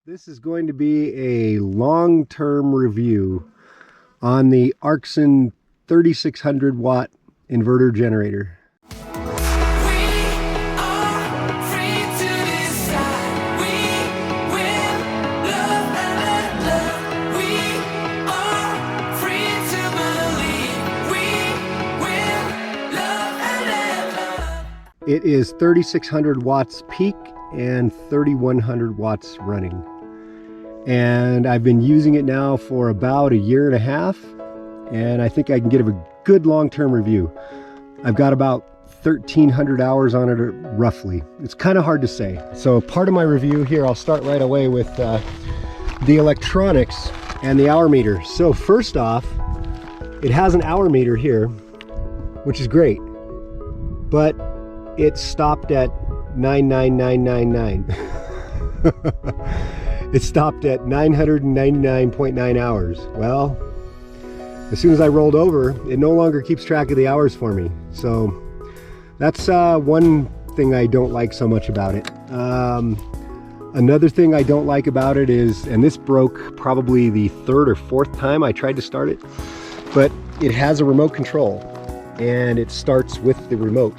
This is going to be a long-term review on the Arksen 3600 watt inverter generator. It is 3600 watts peak and 3100 watts running. And I've been using it now for about a year and a half, and I think I can give a good long-term review. I've got about 1,300 hours on it roughly. It's kind of hard to say. So part of my review here, I'll start right away with the electronics and the hour meter. So first off, it has an hour meter here, which is great, but it stopped at 99999. It stopped at 999.9 hours. Well, as soon as I rolled over, it no longer keeps track of the hours for me. So that's one thing I don't like so much about it. Another thing I don't like about it is, and this broke probably the third or fourth time I tried to start it, but it has a remote control and it starts with the remote.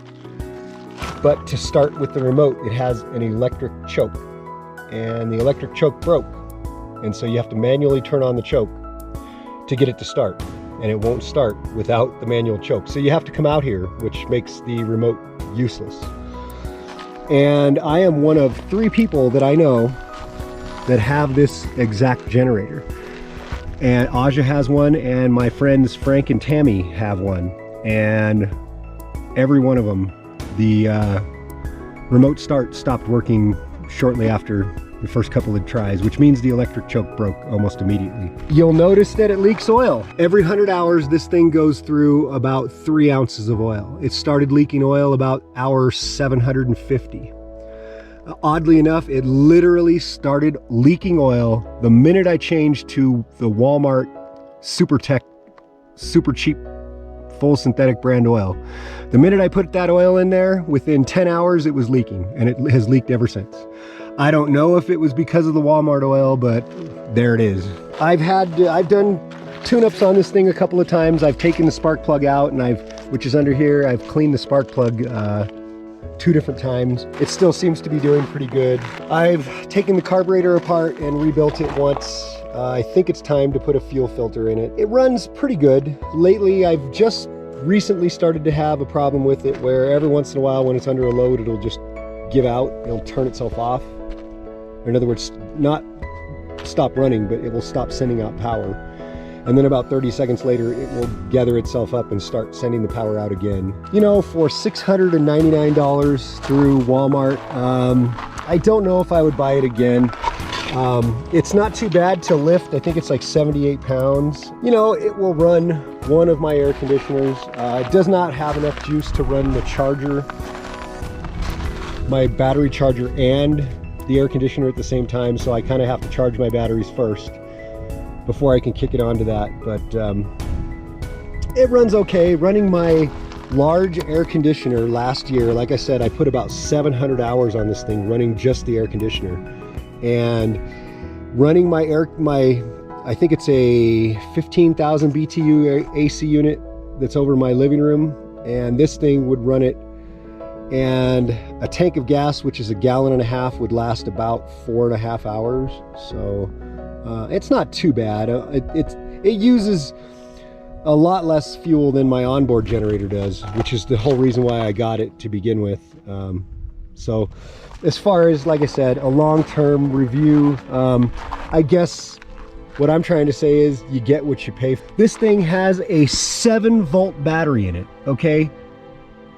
But to start with the remote, it has an electric choke, and the electric choke broke. And so you have to manually turn on the choke to get it to start, and it won't start without the manual choke. So you have to come out here, which makes the remote useless. And I am one of 3 people that I know that have this exact generator. And Aja has one, and my friends Frank and Tammy have one. And every one of them, the remote start stopped working shortly after the first couple of tries, which means the electric choke broke almost immediately. You'll notice that it leaks oil. Every 100 hours, this thing goes through about 3 ounces of oil. It started leaking oil about hour 750. Oddly enough, it literally started leaking oil the minute I changed to the Walmart super cheap full synthetic brand oil. The minute I put that oil in there, within 10 hours it was leaking, and it has leaked ever since. I don't know if it was because of the Walmart oil, but there it is. I've done tune-ups on this thing a couple of times. I've taken the spark plug out, and which is under here, I've cleaned the spark plug 2 different times. It still seems to be doing pretty good. I've taken the carburetor apart and rebuilt it once. I think it's time to put a fuel filter in it. It runs pretty good. Lately, I've just recently started to have a problem with it where every once in a while when it's under a load, it'll just give out. It'll turn itself off. Or in other words, not stop running, but it will stop sending out power. And then about 30 seconds later, it will gather itself up and start sending the power out again. You know, for $699 through Walmart, I don't know if I would buy it again. It's not too bad to lift. I think it's like 78 pounds. You know, it will run one of my air conditioners. It does not have enough juice to run the charger, my battery charger, and the air conditioner at the same time. So I kind of have to charge my batteries first before I can kick it onto that. But it runs okay. Running my large air conditioner last year, like I said, I put about 700 hours on this thing running just the air conditioner. And running my I think it's a 15,000 BTU AC unit that's over my living room, and this thing would run it, and a tank of gas, which is 1.5 gallons, would last about 4.5 hours. So it's not too bad. It uses a lot less fuel than my onboard generator does, which is the whole reason why I got it to begin with. So as far as, like I said, a long-term review, I guess what I'm trying to say is you get what you pay for. This thing has a 7-volt battery in it, okay?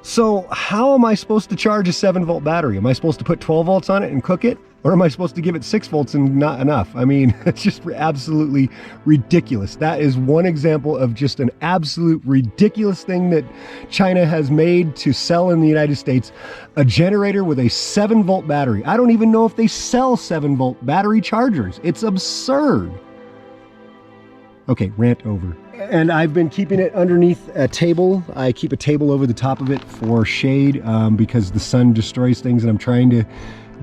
So how am I supposed to charge a 7-volt battery? Am I supposed to put 12 volts on it and cook it? Or am I supposed to give it 6 volts and not enough? I mean, it's just absolutely ridiculous. That is one example of just an absolute ridiculous thing that China has made to sell in the United States. A generator with a 7-volt battery. I don't even know if they sell 7-volt battery chargers. It's absurd. Okay, rant over. And I've been keeping it underneath a table. I keep a table over the top of it for shade because the sun destroys things, and I'm trying to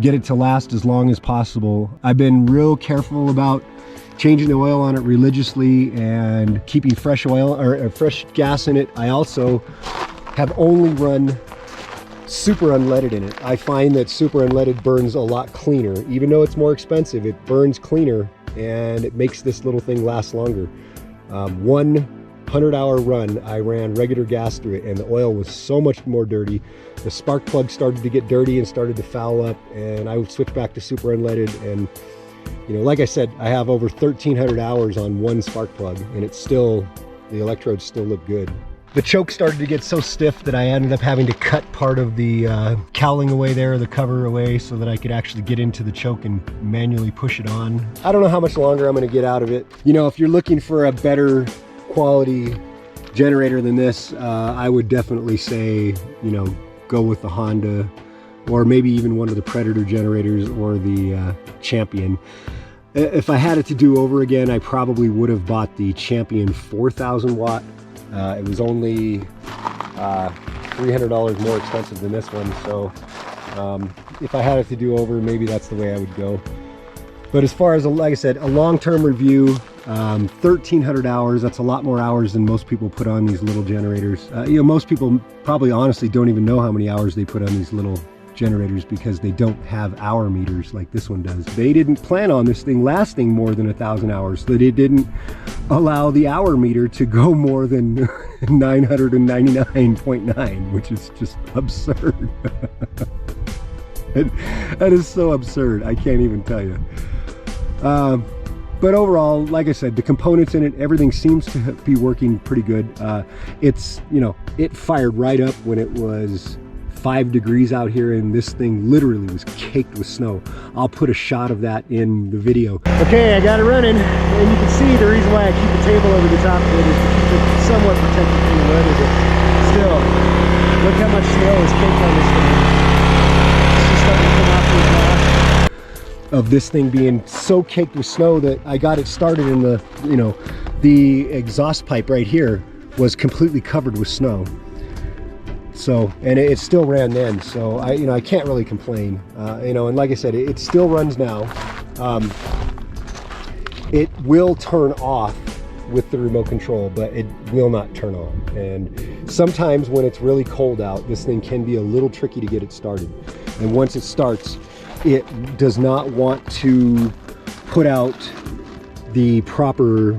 get it to last as long as possible. I've been real careful about changing the oil on it religiously and keeping fresh oil or fresh gas in it. I also have only run super unleaded in it. I find that super unleaded burns a lot cleaner. Even though it's more expensive, it burns cleaner and it makes this little thing last longer. 100-hour run, I ran regular gas through it and the oil was so much more dirty. The spark plug started to get dirty and started to foul up, and I would switch back to super unleaded. And you know, like I said, I have over 1,300 hours on one spark plug, and it's still, the electrodes still look good. The choke started to get so stiff that I ended up having to cut part of the cowling away there, the cover away, so that I could actually get into the choke and manually push it on. I don't know how much longer I'm going to get out of it. You know, if you're looking for a better quality generator than this, I would definitely say, you know, go with the Honda, or maybe even one of the Predator generators or the Champion. If I had it to do over again, I probably would have bought the Champion 4,000 watt. It was only $300 more expensive than this one, so if I had it to do over, maybe that's the way I would go. But as far as, like I said, a long-term review, 1,300 hours, that's a lot more hours than most people put on these little generators. You know, most people probably honestly don't even know how many hours they put on these little generators because they don't have hour meters like this one does. They didn't plan on this thing lasting more than 1,000 hours, so they didn't allow the hour meter to go more than 999.9, which is just absurd. That is so absurd, I can't even tell you. But overall, like I said, the components in it, everything seems to be working pretty good. It's, you know, it fired right up when it was 5 degrees out here, and this thing literally was caked with snow. I'll put a shot of that in the video. Okay, I got it running, and you can see the reason why I keep the table over the top of it is to keep it somewhat protected from the weather, but still, look how much snow is caked on this thing. It's just starting to come off the of this thing being so caked with snow that I got it started in the, you know, the exhaust pipe right here was completely covered with snow. So, and it still ran then, so I can't really complain. You know, and like I said, it still runs now. It will turn off with the remote control, but it will not turn on. And sometimes when it's really cold out, this thing can be a little tricky to get it started. And once it starts, it does not want to put out the proper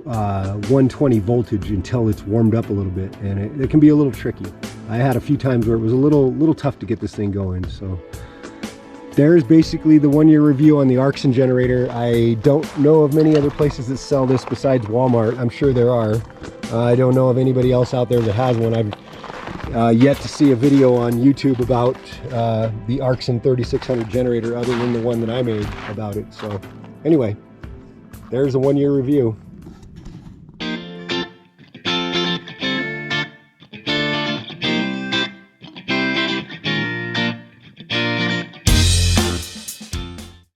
120 voltage until it's warmed up a little bit, and it can be a little tricky. I had a few times where it was a little tough to get this thing going. So there's basically the 1-year review on the Arksen generator. I don't know of many other places that sell this besides Walmart. I'm sure there are. I don't know of anybody else out there that has one. I've yet to see a video on YouTube about the Arksen 3600 generator other than the one that I made about it. So anyway, there's a 1-year review.